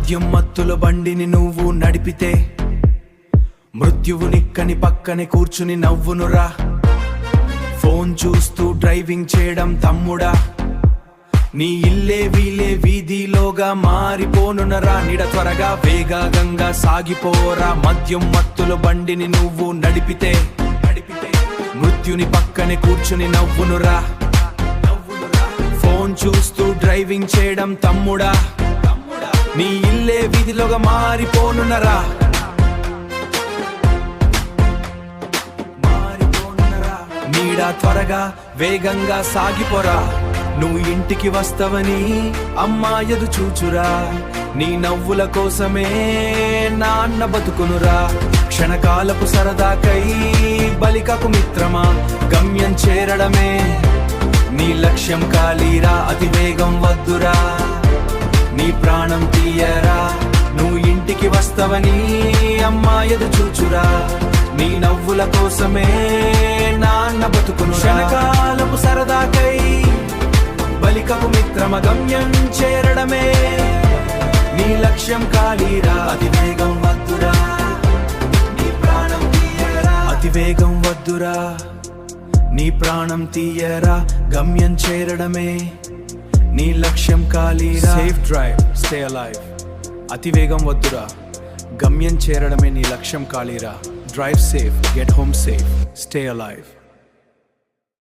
మద్యం మత్తుల బండిని నువ్వు నడిపితే మృత్యువు నిక్కని పక్కనే కూర్చుని నవ్వునురా. ఫోన్ చూస్తూ డ్రైవింగ్ చేయడం తమ్ముడా, నీ ఇల్లే వీలే వీధిలోగా మారిపోనునరా. నిడ త్వరగా వేగంగా సాగిపోరా. మద్యం మత్తుల బండిని నువ్వు నడిపితే మృత్యుని పక్కనే కూర్చుని నవ్వునురా. ఫోన్ చూస్తూ డ్రైవింగ్ చేయడం తమ్ముడా, నీ ఇల్లే వీధిలోగా మారిపోనునరా. నీడ త్వరగా వేగంగా సాగిపోరా. నువ్వు ఇంటికి వస్తావని అమ్మా ఎదు చూచురా. నీ నవ్వుల కోసమే నాన్న బతుకునురా. క్షణకాలపు సరదాకై బలికకు మిత్రమా, గమ్యం చేరడమే నీ లక్ష్యం కాలీరా. అతి వేగం వద్దురా, నీ ప్రాణం తీయరా. నువ్వు ఇంటికి వస్తావని అమ్మా ఎదు చూచురా. నీ నవ్వుల కోసమే నాన్న బతుకును. క్షణకాలపు సరదాకై బలికపు మిత్రమ, గమ్యం చేరడమే నీ లక్ష్యం కాలీరా. అతి వేగం వద్దురా, నీ ప్రాణం తీయరా. అతి వేగం వద్దురా, నీ ప్రాణం తీయరా. గమ్యం చేరడమే నీ లక్ష్యం కాలీరా. Safe drive, stay alive. అతి వేగం వద్దురా, గమ్యం చేరడమే నీ లక్ష్యం కాలీరా. Drive safe, get home safe, stay alive.